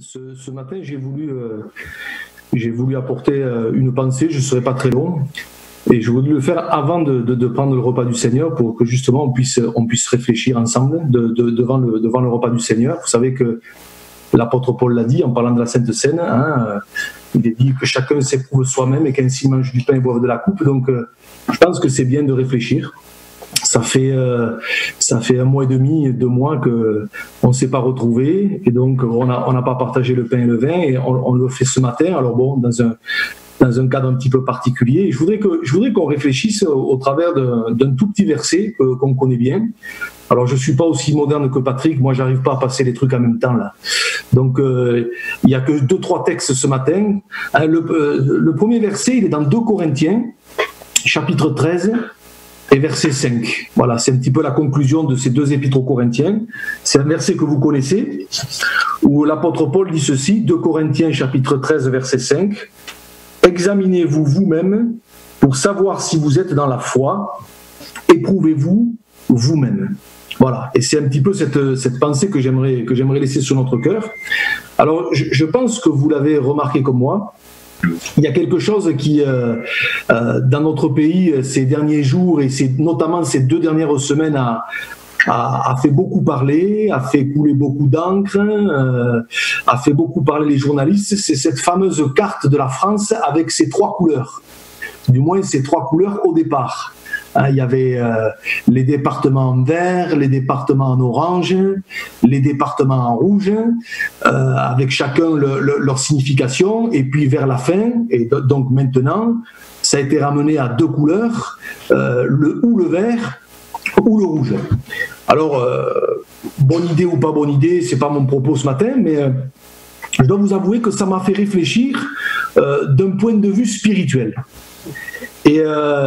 Ce matin, j'ai voulu apporter une pensée, je ne serai pas très long, et je voulais le faire avant de prendre le repas du Seigneur pour que justement on puisse réfléchir ensemble devant le repas du Seigneur. Vous savez que l'apôtre Paul l'a dit en parlant de la Sainte Seine, il a dit que chacun s'éprouve soi-même et qu'ainsi mange du pain et boive de la coupe. Donc je pense que c'est bien de réfléchir. Ça fait 1 mois et demi, 2 mois qu'on ne s'est pas retrouvés et donc on n'a pas partagé le pain et le vin et on le fait ce matin. Alors bon, dans un cadre un petit peu particulier. Je voudrais qu'on réfléchisse au travers d'un tout petit verset qu'on connaît bien. Alors je suis pas aussi moderne que Patrick, moi j'arrive pas à passer les trucs en même temps là. Donc il y a que 2-3 textes ce matin. Le premier verset, il est dans 2 Corinthiens, chapitre 13. Et verset 5. Voilà, c'est un petit peu la conclusion de ces 2 épîtres aux Corinthiens. C'est un verset que vous connaissez, où l'apôtre Paul dit ceci, 2 Corinthiens chapitre 13, verset 5. Examinez-vous vous-même pour savoir si vous êtes dans la foi. Éprouvez-vous vous-même. Voilà, et c'est un petit peu cette pensée que j'aimerais laisser sur notre cœur. Alors, je pense que vous l'avez remarqué comme moi. Il y a quelque chose qui, dans notre pays, ces derniers jours et notamment ces 2 dernières semaines, a fait beaucoup parler, a fait couler beaucoup d'encre, a fait beaucoup parler les journalistes. C'est cette fameuse carte de la France avec ses 3 couleurs. Du moins, ces 3 couleurs au départ. Il y avait les départements en vert, les départements en orange, les départements en rouge, avec chacun leur signification. Et puis vers la fin, et donc maintenant, ça a été ramené à 2 couleurs, le vert ou le rouge. Alors, bonne idée ou pas bonne idée, c'est pas mon propos ce matin, mais je dois vous avouer que ça m'a fait réfléchir d'un point de vue spirituel. Et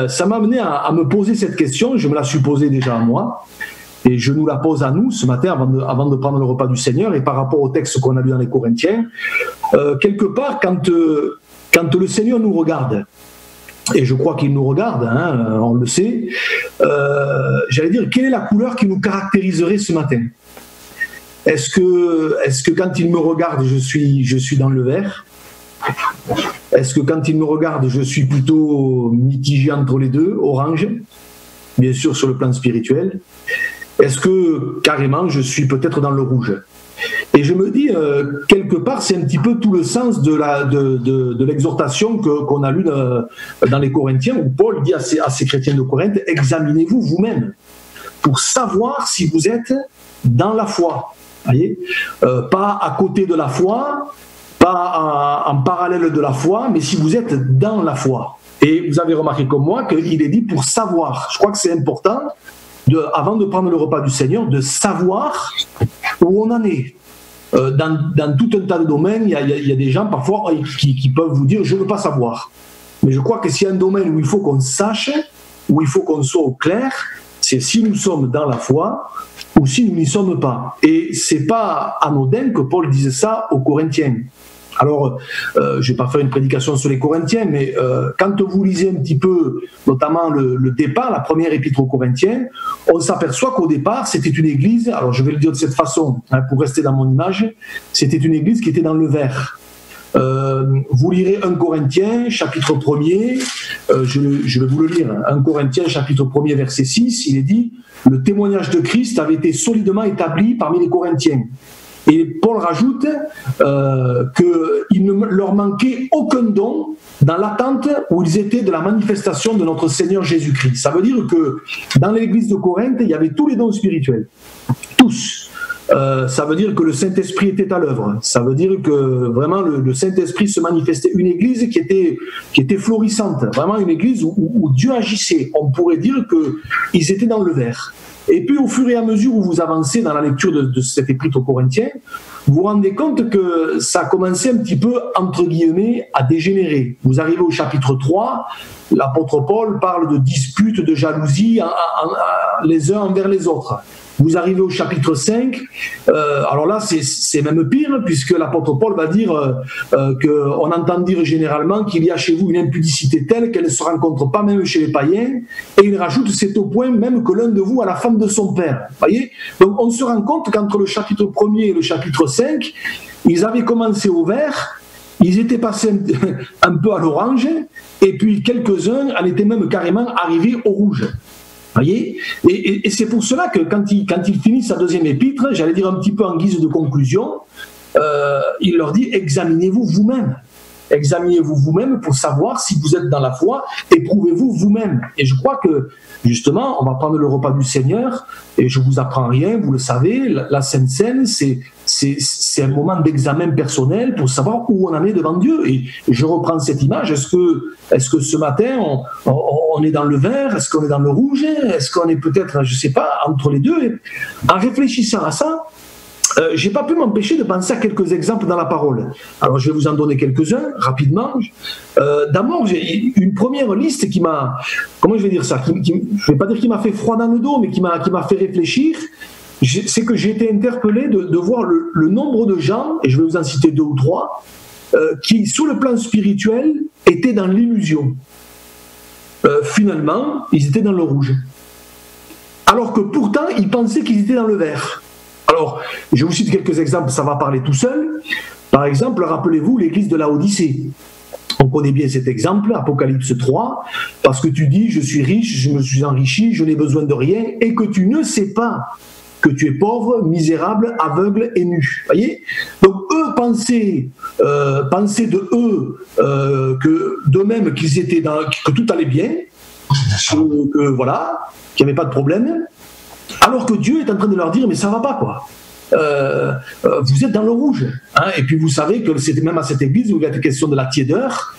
ça m'a amené à me poser cette question, je me la suis posée déjà à moi, et je nous la pose à nous ce matin avant de prendre le repas du Seigneur, et par rapport au texte qu'on a lu dans les Corinthiens, quelque part, quand le Seigneur nous regarde, et je crois qu'il nous regarde, on le sait, j'allais dire, quelle est la couleur qui nous caractériserait ce matin ? Est-ce que quand il me regarde, je suis dans le vert ? Est-ce que quand il me regarde, je suis plutôt mitigé entre les deux, orange, bien sûr sur le plan spirituel? Est-ce que carrément je suis peut-être dans le rouge? Et je me dis, quelque part, c'est un petit peu tout le sens de l'exhortation qu'on a lue dans les Corinthiens, où Paul dit à ces chrétiens de Corinthe, examinez-vous vous-même pour savoir si vous êtes dans la foi. Voyez, pas à côté de la foi, pas en parallèle de la foi, mais si vous êtes dans la foi. Et vous avez remarqué comme moi qu'il est dit pour savoir. Je crois que c'est important, avant de prendre le repas du Seigneur, de savoir où on en est. Dans tout un tas de domaines, il y a des gens parfois qui peuvent vous dire « je ne veux pas savoir ». Mais je crois que s'il y a un domaine où il faut qu'on sache, où il faut qu'on soit au clair, c'est si nous sommes dans la foi ou si nous n'y sommes pas. Et ce n'est pas anodin que Paul dise ça aux Corinthiens. Alors, je ne vais pas faire une prédication sur les Corinthiens, mais quand vous lisez un petit peu, notamment le départ, la première épître aux Corinthiens, on s'aperçoit qu'au départ, c'était une église, alors je vais le dire de cette façon, pour rester dans mon image, c'était une église qui était dans le vert. Vous lirez 1 Corinthiens, chapitre 1er, je vais vous le lire, 1 Corinthiens, chapitre 1er, verset 6, il est dit « Le témoignage de Christ avait été solidement établi parmi les Corinthiens ». Et Paul rajoute qu'il ne leur manquait aucun don dans l'attente où ils étaient de la manifestation de notre Seigneur Jésus-Christ. Ça veut dire que dans l'église de Corinthe, il y avait tous les dons spirituels. Tous. Ça veut dire que le Saint-Esprit était à l'œuvre. Ça veut dire que vraiment le Saint-Esprit se manifestait. Une église qui était florissante. Vraiment une église où Dieu agissait. On pourrait dire qu'ils étaient dans le vert. Et puis au fur et à mesure où vous avancez dans la lecture de cet épître aux Corinthiens, vous vous rendez compte que ça a commencé un petit peu, entre guillemets, à dégénérer. Vous arrivez au chapitre 3, l'apôtre Paul parle de disputes, de jalousie les uns envers les autres. Vous arrivez au chapitre 5, alors là c'est même pire, puisque l'apôtre Paul va dire qu'on entend dire généralement qu'il y a chez vous une impudicité telle qu'elle ne se rencontre pas même chez les païens, et il rajoute c'est au point même que l'un de vous a la femme de son père. Voyez, donc on se rend compte qu'entre le chapitre 1er et le chapitre 5, ils avaient commencé au vert, ils étaient passés un peu à l'orange, et puis quelques-uns en étaient même carrément arrivés au rouge. Voyez, et c'est pour cela que quand il finit sa deuxième épître, j'allais dire un petit peu en guise de conclusion, il leur dit: examinez-vous vous-même. Examinez-vous vous-même pour savoir si vous êtes dans la foi, éprouvez-vous vous-même. Et je crois que, justement, on va prendre le repas du Seigneur, et je vous apprends rien, vous le savez, la Sainte Seine, c'est un moment d'examen personnel pour savoir où on en est devant Dieu. Et je reprends cette image, est-ce que ce matin, on est dans le vert, est-ce qu'on est dans le rouge, est-ce qu'on est peut-être, je ne sais pas, entre les deux. Et en réfléchissant à ça, j'ai pas pu m'empêcher de penser à quelques exemples dans la parole. Alors je vais vous en donner quelques-uns rapidement. D'abord, j'ai une première liste qui m'a, comment je vais dire ça, je vais pas dire qui m'a fait froid dans le dos, mais qui m'a fait réfléchir. C'est que j'ai été interpellé de voir le nombre de gens, et je vais vous en citer 2 ou 3, qui sur le plan spirituel étaient dans l'illusion. Finalement, ils étaient dans le rouge. Alors que pourtant, ils pensaient qu'ils étaient dans le vert. Alors, je vous cite quelques exemples, ça va parler tout seul. Par exemple, rappelez-vous l'église de Laodicée. On connaît bien cet exemple, Apocalypse 3, parce que tu dis, je suis riche, je me suis enrichi, je n'ai besoin de rien, et que tu ne sais pas que tu es pauvre, misérable, aveugle et nu. Voyez ? Donc eux pensaient de eux d'eux-mêmes qu'ils étaient que tout allait bien, que voilà, qu'il n'y avait pas de problème. Alors que Dieu est en train de leur dire, mais ça va pas, quoi. Vous êtes dans le rouge. Hein, et puis vous savez que c'était même à cette église où il y a été question de la tiédeur,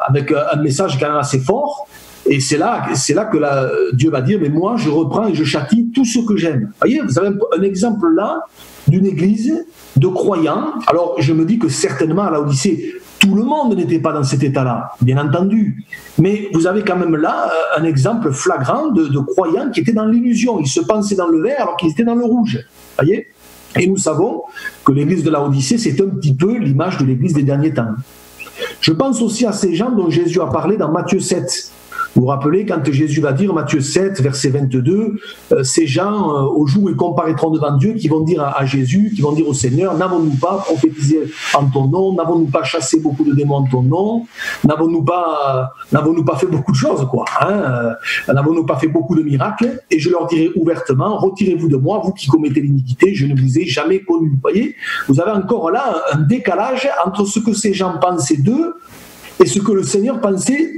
avec un message quand même assez fort. Et c'est là que Dieu va dire, mais moi je reprends et je châtie tout ce que j'aime. Vous voyez, vous avez un exemple là d'une église de croyants. Alors je me dis que certainement à Laodicée, tout le monde n'était pas dans cet état-là, bien entendu. Mais vous avez quand même là un exemple flagrant de croyants qui étaient dans l'illusion. Ils se pensaient dans le vert alors qu'ils étaient dans le rouge. Voyez ? Et nous savons que l'église de Laodicée, c'est un petit peu l'image de l'église des derniers temps. Je pense aussi à ces gens dont Jésus a parlé dans Matthieu 7. Vous vous rappelez quand Jésus va dire, Matthieu 7, verset 22, ces gens, au jour où ils comparaîtront devant Dieu, qui vont dire à Jésus, qui vont dire au Seigneur, n'avons-nous pas prophétisé en ton nom, n'avons-nous pas chassé beaucoup de démons en ton nom, n'avons-nous pas fait beaucoup de choses, quoi, hein, n'avons-nous pas fait beaucoup de miracles, et je leur dirai ouvertement, retirez-vous de moi, vous qui commettez l'iniquité, je ne vous ai jamais connu. Vous voyez, vous avez encore là un décalage entre ce que ces gens pensaient d'eux et ce que le Seigneur pensait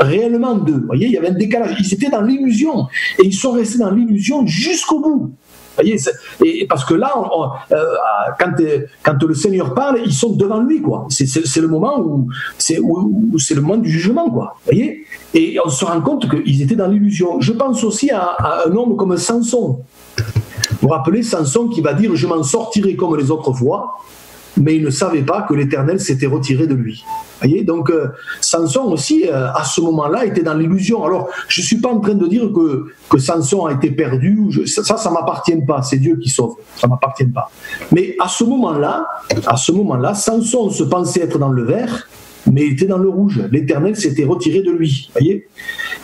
réellement d'eux. Vous voyez, il y avait un décalage. Ils étaient dans l'illusion. Et ils sont restés dans l'illusion jusqu'au bout. Vous voyez, parce que là, quand le Seigneur parle, ils sont devant lui, quoi. C'est le moment où c'est le moment du jugement, quoi. Vous voyez. Et on se rend compte qu'ils étaient dans l'illusion. Je pense aussi à un homme comme Samson. Vous vous rappelez, Samson qui va dire « Je m'en sortirai comme les autres fois », mais il ne savait pas que l'Éternel s'était retiré de lui. Voyez, donc Samson aussi, à ce moment-là, était dans l'illusion. Alors, je ne suis pas en train de dire que Samson a été perdu. Ça ne m'appartient pas. C'est Dieu qui sauve. Ça ne m'appartient pas. Mais à ce moment-là, Samson se pensait être dans le vert, mais il était dans le rouge. L'Éternel s'était retiré de lui. Voyez.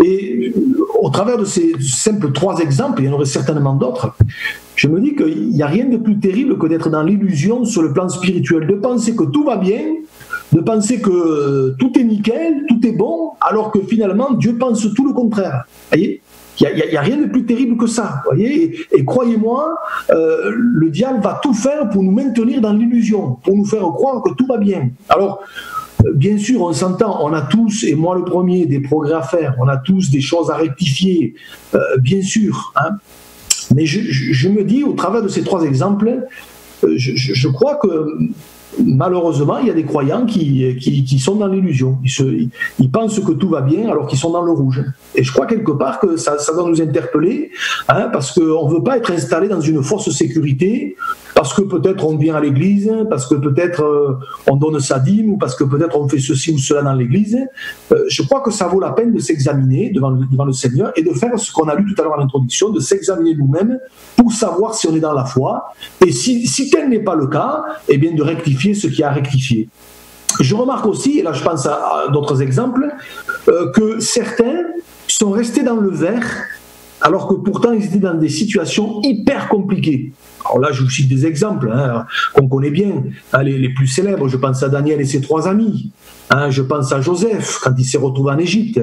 Et au travers de ces simples 3 exemples, il y en aurait certainement d'autres, je me dis qu'il n'y a rien de plus terrible que d'être dans l'illusion sur le plan spirituel, de penser que tout va bien, de penser que tout est nickel, tout est bon, alors que finalement Dieu pense tout le contraire. Voyez, il n'y a rien de plus terrible que ça. Voyez, et croyez-moi, le diable va tout faire pour nous maintenir dans l'illusion, pour nous faire croire que tout va bien. Alors, bien sûr, on s'entend, on a tous, et moi le premier, des progrès à faire, on a tous des choses à rectifier, bien sûr, hein. Mais je me dis, au travers de ces 3 exemples, je crois que malheureusement, il y a des croyants qui sont dans l'illusion. Ils pensent que tout va bien alors qu'ils sont dans le rouge. Et je crois quelque part que ça doit nous interpeller, hein, parce qu'on ne veut pas être installé dans une fausse sécurité, parce que peut-être on vient à l'église, parce que peut-être on donne sa dîme, ou parce que peut-être on fait ceci ou cela dans l'église. Je crois que ça vaut la peine de s'examiner devant le Seigneur et de faire ce qu'on a lu tout à l'heure en introduction, de s'examiner nous-mêmes pour savoir si on est dans la foi. Et si tel n'est pas le cas, eh bien de rectifier ce qui a rectifié. Je remarque aussi, et là je pense à d'autres exemples, que certains sont restés dans le vert alors que pourtant ils étaient dans des situations hyper compliquées. Alors là, je vous cite des exemples qu'on connaît bien, les plus célèbres. Je pense à Daniel et ses 3 amis. Je pense à Joseph, quand il s'est retrouvé en Égypte.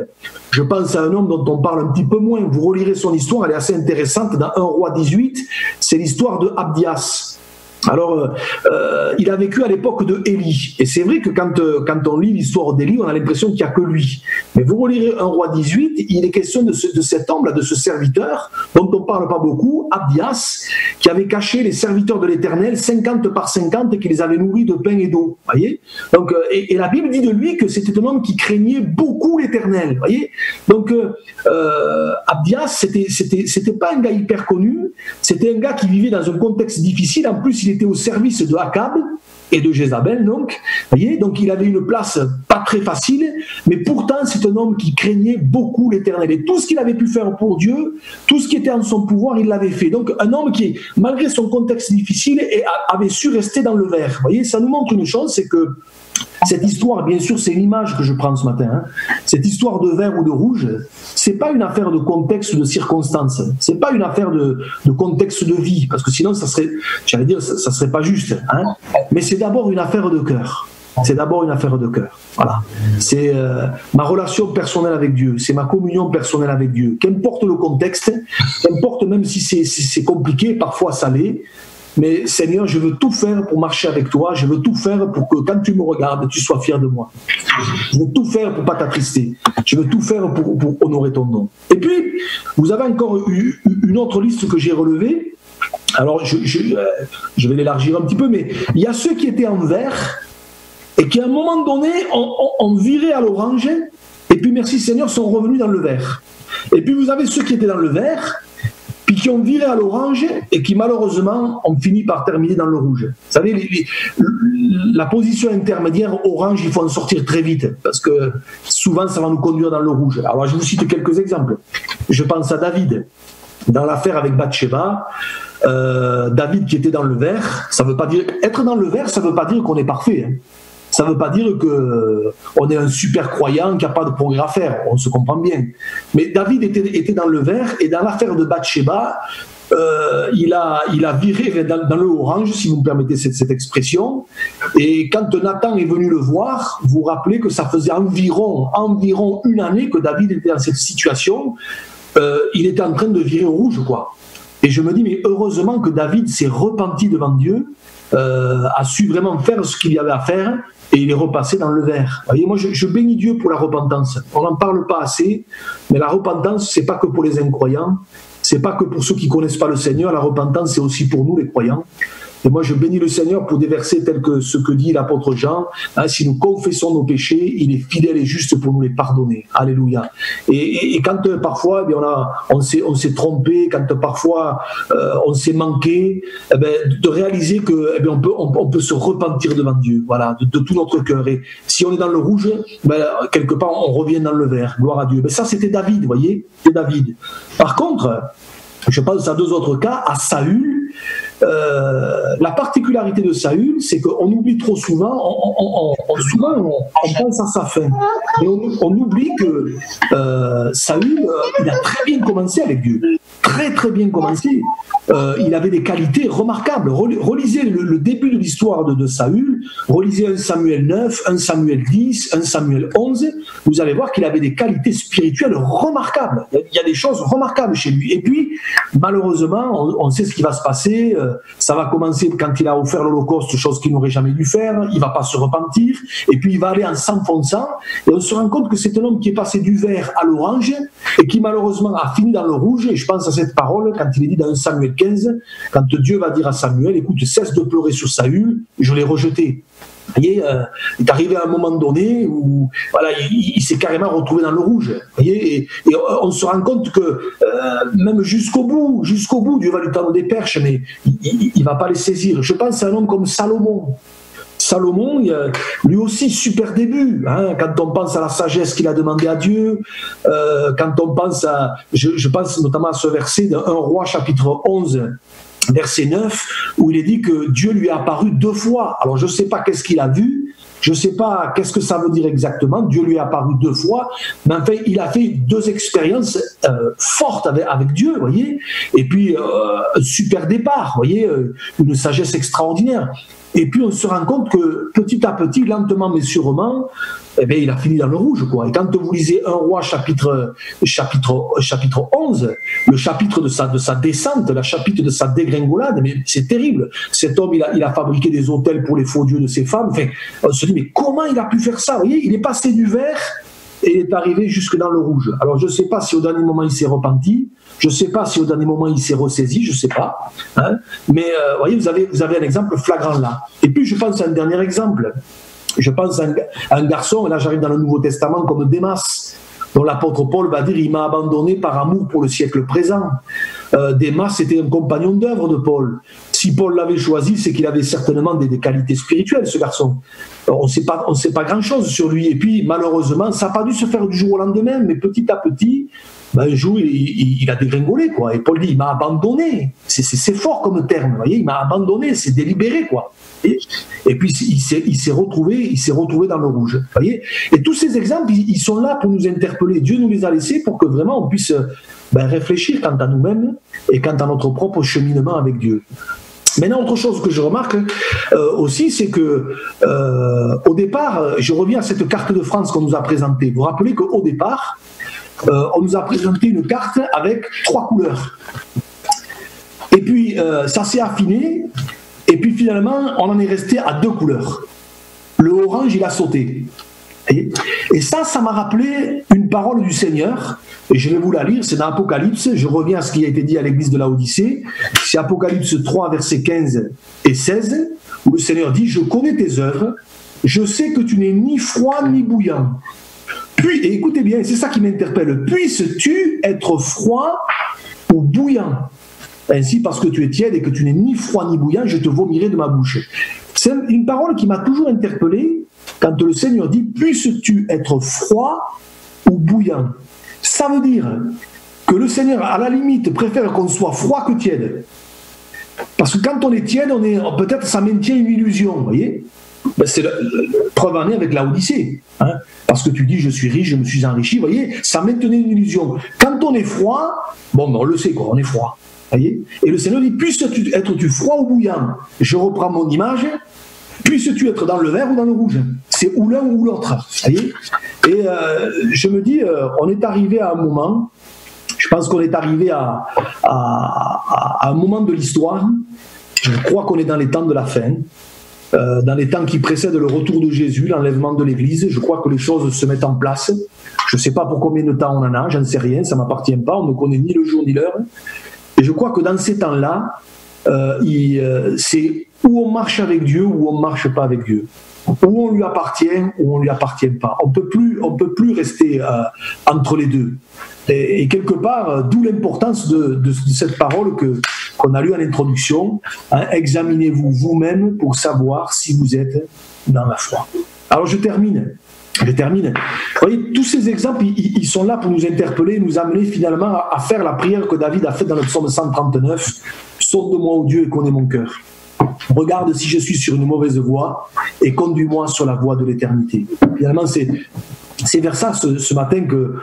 Je pense à un homme dont on parle un petit peu moins. Vous relirez son histoire, elle est assez intéressante. Dans 1 Roi 18, c'est l'histoire de Abdias. Alors, il a vécu à l'époque de Élie. Et c'est vrai que quand on lit l'histoire d'Élie, on a l'impression qu'il n'y a que lui. Mais vous relirez 1 Roi 18, il est question de cet homme-là, de ce serviteur, dont on ne parle pas beaucoup, Abdias, qui avait caché les serviteurs de l'Éternel 50 par 50 et qui les avait nourris de pain et d'eau. Voyez. Donc, et la Bible dit de lui que c'était un homme qui craignait beaucoup l'Éternel. Voyez. Donc, Abdias, c'était pas un gars hyper connu, c'était un gars qui vivait dans un contexte difficile. En plus, il était au service de Akab et de Jézabel, donc, voyez, donc il avait une place pas très facile, mais pourtant c'est un homme qui craignait beaucoup l'Éternel. Et tout ce qu'il avait pu faire pour Dieu, tout ce qui était en son pouvoir, il l'avait fait. Donc un homme qui, malgré son contexte difficile, avait su rester dans le vert. Voyez, ça nous montre une chose, c'est que cette histoire, bien sûr, c'est une image que je prends ce matin. Cette histoire de vert ou de rouge, c'est pas une affaire de contexte ou de circonstance. C'est pas une affaire de contexte de vie, parce que sinon, ça serait, j'allais dire, ça serait pas juste. Mais c'est d'abord une affaire de cœur. C'est d'abord une affaire de cœur. Voilà. C'est ma relation personnelle avec Dieu. C'est ma communion personnelle avec Dieu. Qu'importe le contexte, qu'importe même si c'est compliqué, parfois ça l'est. Mais Seigneur, je veux tout faire pour marcher avec toi, je veux tout faire pour que quand tu me regardes, tu sois fier de moi. Je veux tout faire pour ne pas t'attrister, je veux tout faire pour honorer ton nom. Et puis, vous avez encore une autre liste que j'ai relevée. Alors, je vais l'élargir un petit peu, mais il y a ceux qui étaient en vert et qui à un moment donné ont viré à l'orange et puis, merci Seigneur, sont revenus dans le vert. Et puis, vous avez ceux qui étaient dans le vert puis qui ont viré à l'orange et qui malheureusement ont fini par terminer dans le rouge. Vous savez, la position intermédiaire orange, il faut en sortir très vite parce que souvent ça va nous conduire dans le rouge. Alors je vous cite quelques exemples. Je pense à David, dans l'affaire avec Bathsheba. David qui était dans le vert, ça veut pas dire être dans le vert, ça veut pas dire qu'on est parfait. Ça ne veut pas dire qu'on est un super croyant, qu'il n'y a pas de progrès à faire, on se comprend bien. Mais David était dans le vert, et dans l'affaire de Bathsheba, il a viré dans le orange, si vous me permettez cette expression. Et quand Nathan est venu le voir, vous vous rappelez que ça faisait environ une année que David était dans cette situation. Il était en train de virer au rouge, quoi. Et je me dis, mais heureusement que David s'est repenti devant Dieu, a su vraiment faire ce qu'il y avait à faire, et il est repassé dans le vert. Vous voyez, moi je bénis Dieu pour la repentance. On n'en parle pas assez, mais la repentance, c'est pas que pour les incroyants, c'est pas que pour ceux qui connaissent pas le Seigneur, la repentance c'est aussi pour nous les croyants. Et moi je bénis le Seigneur pour des versets tels que ce que dit l'apôtre Jean, si nous confessons nos péchés, il est fidèle et juste pour nous les pardonner. Alléluia. Et quand parfois on s'est trompé, quand parfois on s'est manqué, de réaliser que on peut se repentir devant Dieu, voilà, de tout notre cœur. Et si on est dans le rouge, quelque part on revient dans le vert. Gloire à Dieu. Mais ça c'était David, vous voyez, c'est David. Par contre, je pense à 2 autres cas, à Saül. La particularité de Saül, c'est qu'on oublie trop souvent, on pense à sa fin. Et on oublie que Saül, il a très bien commencé avec Dieu. Très très bien commencé. Il avait des qualités remarquables. Relisez le début de l'histoire de Saül, relisez 1 Samuel 9, 1 Samuel 10, 1 Samuel 11, vous allez voir qu'il avait des qualités spirituelles remarquables. Il y a des choses remarquables chez lui. Et puis, malheureusement, on sait ce qui va se passer. Ça va commencer quand il a offert l'Holocauste, chose qu'il n'aurait jamais dû faire. Il ne va pas se repentir. Et puis, il va aller en s'enfonçant. Et on se rend compte que c'est un homme qui est passé du vert à l'orange et qui, malheureusement, a fini dans le rouge. Et je pense à cette parole quand il est dit dans 1 Samuel 15, quand Dieu va dire à Samuel, écoute, cesse de pleurer sur Saül, je l'ai rejeté. Vous voyez, il est arrivé à un moment donné où voilà, il s'est carrément retrouvé dans le rouge. Vous voyez, et on se rend compte que même jusqu'au bout, Dieu va lui tendre des perches, mais il ne va pas les saisir. Je pense à un homme comme Salomon. Salomon, lui aussi, super début. Quand on pense à la sagesse qu'il a demandé à Dieu, quand on pense à... Je pense notamment à ce verset de 1 Roi chapitre 11, verset 9, où il est dit que Dieu lui est apparu 2 fois. Alors je ne sais pas qu'est-ce qu'il a vu, je ne sais pas qu'est-ce que ça veut dire exactement, Dieu lui est apparu 2 fois, mais enfin, il a fait 2 expériences fortes avec Dieu, vous voyez, et puis un super départ, vous voyez, une sagesse extraordinaire. Et puis on se rend compte que petit à petit, lentement mais sûrement, eh bien, il a fini dans le rouge, quoi. Et quand vous lisez 1 Roi chapitre 11, le chapitre de sa descente, le chapitre de sa dégringolade, mais c'est terrible. Cet homme, il a fabriqué des autels pour les faux dieux de ses femmes. Enfin, on se dit, mais comment il a pu faire ça? Vous voyez, il est passé du vert et il est arrivé jusque dans le rouge. Alors je ne sais pas si au dernier moment il s'est repenti, je ne sais pas si au dernier moment il s'est ressaisi, je ne sais pas. Hein, mais vous voyez, vous avez un exemple flagrant là. Et puis je pense à un dernier exemple. Je pense à un garçon, et là j'arrive dans le Nouveau Testament, comme Démas, dont l'apôtre Paul va dire « Il m'a abandonné par amour pour le siècle présent ». Démas était un compagnon d'œuvre de Paul. Si Paul l'avait choisi, c'est qu'il avait certainement des qualités spirituelles, ce garçon. On ne sait pas grand-chose sur lui. Et puis, malheureusement, ça n'a pas dû se faire du jour au lendemain, mais petit à petit, un jour, il a dégringolé, quoi. Et Paul dit, il m'a abandonné. C'est fort comme terme, vous voyez, il m'a abandonné, c'est délibéré, quoi. Et puis, il s'est retrouvé dans le rouge, vous voyez. Et tous ces exemples, ils sont là pour nous interpeller. Dieu nous les a laissés pour que vraiment on puisse réfléchir quant à nous-mêmes et quant à notre propre cheminement avec Dieu. Maintenant, autre chose que je remarque aussi, c'est que au départ, je reviens à cette carte de France qu'on nous a présentée. Vous vous rappelez qu'au départ, on nous a présenté une carte avec 3 couleurs. Et puis, ça s'est affiné, et puis finalement, on en est resté à 2 couleurs. Le orange, il a sauté. Et ça m'a rappelé une parole du Seigneur, et je vais vous la lire, c'est dans Apocalypse, je reviens à ce qui a été dit à l'église de Laodicée, c'est Apocalypse 3, versets 15 et 16, où le Seigneur dit « Je connais tes œuvres, je sais que tu n'es ni froid ni bouillant. Puis, et écoutez bien, c'est ça qui m'interpelle, puisses-tu être froid ou bouillant? Ainsi, parce que tu es tiède et que tu n'es ni froid ni bouillant, je te vomirai de ma bouche. » C'est une parole qui m'a toujours interpellé quand le Seigneur dit « Puisses-tu être froid ou bouillant ?» Ça veut dire que le Seigneur, à la limite, préfère qu'on soit froid que tiède. Parce que quand on est tiède, peut-être ça maintient une illusion, vous voyez. C'est la preuve en est avec Laodicée. Hein, parce que tu dis « Je suis riche, je me suis enrichi », vous voyez, ça maintenait une illusion. Quand on est froid, on le sait, quoi, on est froid. Voyez. Et le Seigneur dit, puisses-tu être froid ou bouillant? Je reprends mon image, puisses-tu être dans le vert ou dans le rouge? C'est ou l'un ou l'autre. Voyez. Et je me dis, on est arrivé à un moment, je pense qu'on est arrivé à un moment de l'histoire, je crois qu'on est dans les temps de la fin, dans les temps qui précèdent le retour de Jésus, l'enlèvement de l'Église, je crois que les choses se mettent en place. Je ne sais pas pour combien de temps on en a, j'en sais rien, ça ne m'appartient pas, on ne connaît ni le jour ni l'heure. Et je crois que dans ces temps-là, c'est où on marche avec Dieu ou on ne marche pas avec Dieu. Où on lui appartient ou on ne lui appartient pas. On peut plus rester entre les deux. Et quelque part, d'où l'importance de cette parole qu'on a lue en introduction. Hein, examinez-vous vous-même pour savoir si vous êtes dans la foi. Alors je termine. Vous voyez, tous ces exemples, ils sont là pour nous interpeller, nous amener finalement à faire la prière que David a faite dans le psaume 139. « Sonde-moi, ô Dieu, et connais mon cœur. Regarde si je suis sur une mauvaise voie et conduis-moi sur la voie de l'éternité. » Finalement, c'est vers ça ce matin que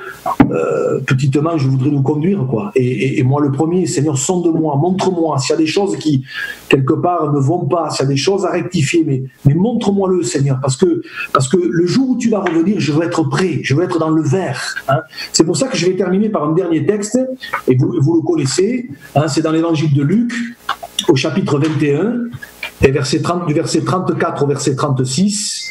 petitement je voudrais nous conduire, quoi. Et moi le premier, Seigneur, sonde-moi, montre-moi s'il y a des choses qui quelque part ne vont pas, s'il y a des choses à rectifier, mais montre-moi-le, Seigneur, parce que le jour où tu vas revenir, je veux être prêt, je veux être dans le vert. Hein. C'est pour ça que je vais terminer par un dernier texte, et vous le connaissez, hein, c'est dans l'évangile de Luc, au chapitre 21, et du verset 34 au verset 36.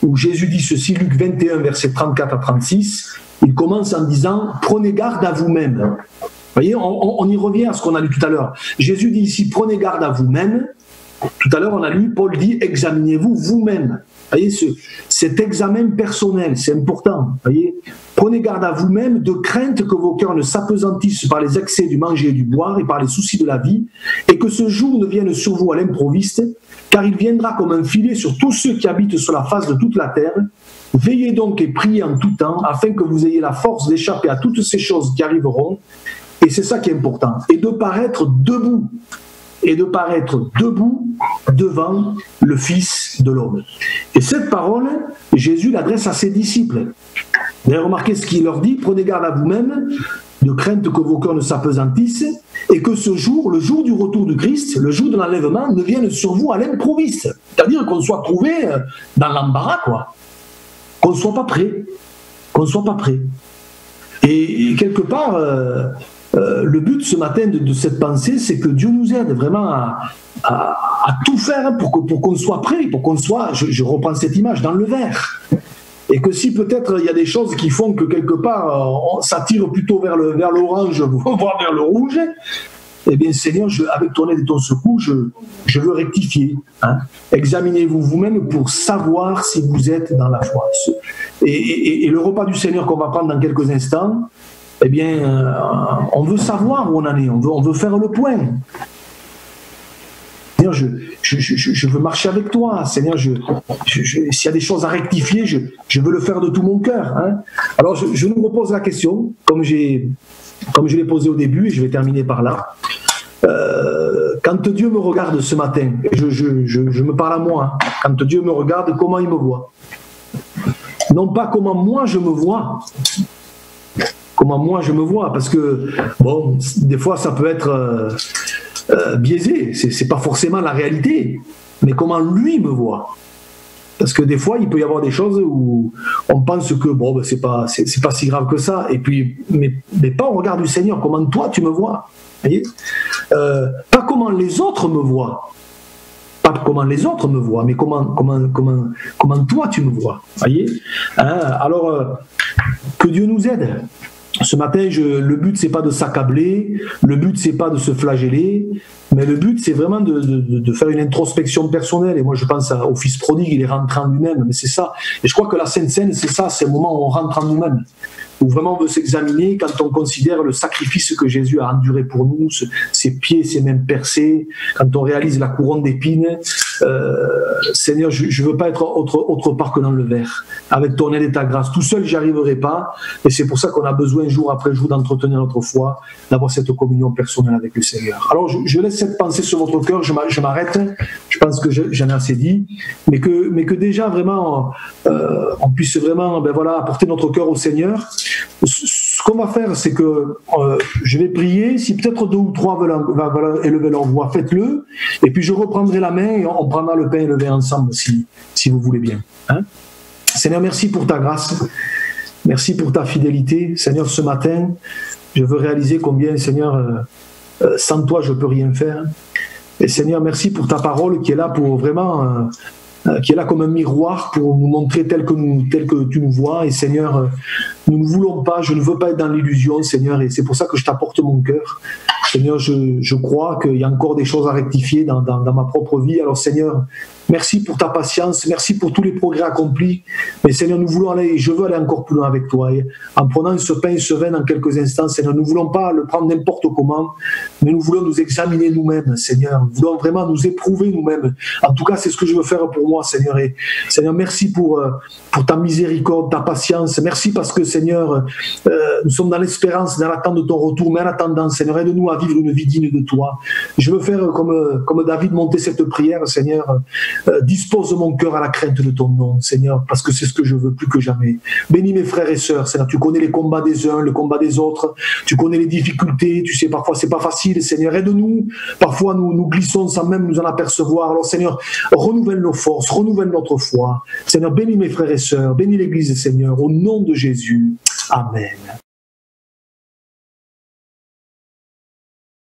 Où Jésus dit ceci, Luc 21, versets 34 à 36, il commence en disant « Prenez garde à vous-même ». Vous voyez, on y revient à ce qu'on a lu tout à l'heure. Jésus dit ici « Prenez garde à vous-même ». Tout à l'heure, on a lu, Paul dit « Examinez-vous vous-même ». Vous voyez, cet examen personnel, c'est important. Vous voyez, prenez garde à vous-même de crainte que vos cœurs ne s'apesantissent par les excès du manger et du boire et par les soucis de la vie, et que ce jour ne vienne sur vous à l'improviste, car il viendra comme un filet sur tous ceux qui habitent sur la face de toute la terre. Veillez donc et priez en tout temps, afin que vous ayez la force d'échapper à toutes ces choses qui arriveront, et c'est ça qui est important, et de paraître debout devant le Fils Fils de l'homme. Et cette parole, Jésus l'adresse à ses disciples. Vous avez remarqué ce qu'il leur dit, prenez garde à vous-même, de crainte que vos cœurs ne s'apesantissent, et que ce jour, le jour du retour du Christ, le jour de l'enlèvement, ne vienne sur vous à l'improviste. C'est-à-dire qu'on soit trouvé dans l'embarras, quoi. Qu'on ne soit pas prêt. Qu'on ne soit pas prêt. Et quelque part, le but ce matin de cette pensée, c'est que Dieu nous aide vraiment à tout faire pour qu'on soit prêt, pour qu'on soit, je reprends cette image, dans le vert. Et que si peut-être il y a des choses qui font que quelque part ça tire plutôt vers l'orange, voire vers le rouge, eh bien Seigneur, avec ton aide et ton secours, je veux rectifier. Hein. Examinez-vous vous-même pour savoir si vous êtes dans la foi. Et le repas du Seigneur qu'on va prendre dans quelques instants, eh bien, on veut savoir où on en est, on veut faire le point. Seigneur, je veux marcher avec toi. Seigneur, s'il y a des choses à rectifier, je veux le faire de tout mon cœur. Hein. Alors, je nous repose la question, comme je l'ai posée au début, et je vais terminer par là. Quand Dieu me regarde ce matin, je me parle à moi, hein, quand Dieu me regarde, comment il me voit? Non pas comment moi je me vois, comment moi je me vois, parce que, bon, des fois ça peut être biaisé, c'est pas forcément la réalité, mais comment lui me voit. Parce que des fois, il peut y avoir des choses où on pense que bon, ben, c'est pas si grave que ça, et puis, mais pas au regard du Seigneur, comment toi tu me vois, voyez, pas comment les autres me voient, pas comment les autres me voient, mais comment toi tu me vois, voyez. Hein, alors, que Dieu nous aide. Ce matin, le but, c'est pas de s'accabler, le but, c'est pas de se flageller, mais le but, c'est vraiment de faire une introspection personnelle. Et moi, je pense au Fils prodigue, il est rentré en lui-même, mais c'est ça. Et je crois que la Sainte Seine, c'est ça, c'est le moment où on rentre en nous-mêmes, où vraiment on veut s'examiner quand on considère le sacrifice que Jésus a enduré pour nous, ses pieds, ses mains percées, quand on réalise la couronne d'épines. Seigneur, je ne veux pas être autre part que dans le vert. Avec ton aide et ta grâce, tout seul, j'y arriverai pas. Et c'est pour ça qu'on a besoin, jour après jour, d'entretenir notre foi, d'avoir cette communion personnelle avec le Seigneur. Alors, je laisse cette pensée sur votre cœur, je m'arrête. Je pense que j'en ai assez dit. Mais que déjà, vraiment, on puisse vraiment apporter notre cœur au Seigneur. Ce qu'on va faire, c'est que je vais prier. Si peut-être 2 ou 3 veulent élever leur voix, faites-le. Et puis je reprendrai la main et on prendra le pain et le vin ensemble, si vous voulez bien. Hein? Seigneur, merci pour ta grâce. Merci pour ta fidélité. Seigneur, ce matin, je veux réaliser combien, Seigneur, sans toi, je ne peux rien faire. Et Seigneur, merci pour ta parole qui est là pour vraiment... qui est là comme un miroir pour nous montrer tel que tu nous vois. Et Seigneur, nous ne voulons pas, je ne veux pas être dans l'illusion, Seigneur, et c'est pour ça que je t'apporte mon cœur. Seigneur, je crois qu'il y a encore des choses à rectifier dans ma propre vie. Alors Seigneur, merci pour ta patience, merci pour tous les progrès accomplis. Mais Seigneur, nous voulons aller, je veux aller encore plus loin avec toi. Et en prenant ce pain et ce vin dans quelques instants, Seigneur, nous ne voulons pas le prendre n'importe comment, mais nous voulons nous examiner nous-mêmes, Seigneur. Nous voulons vraiment nous éprouver nous-mêmes. En tout cas, c'est ce que je veux faire pour moi, Seigneur. Et Seigneur, merci pour ta miséricorde, ta patience. Merci parce que, Seigneur, nous sommes dans l'espérance, dans l'attente de ton retour. Mais en attendant, Seigneur, aide-nous à vivre une vie digne de toi. Je veux faire comme David, monter cette prière, Seigneur. Dispose mon cœur à la crainte de ton nom, Seigneur, parce que c'est ce que je veux plus que jamais. Bénis mes frères et sœurs, Seigneur. Tu connais les combats des uns, le combat des autres. Tu connais les difficultés. Tu sais, parfois, c'est pas facile, Seigneur. Aide-nous. Parfois, nous glissons sans même nous en apercevoir. Alors, Seigneur, renouvelle nos forces, renouvelle notre foi. Seigneur, bénis mes frères et sœurs. Bénis l'Église, Seigneur, au nom de Jésus. Amen.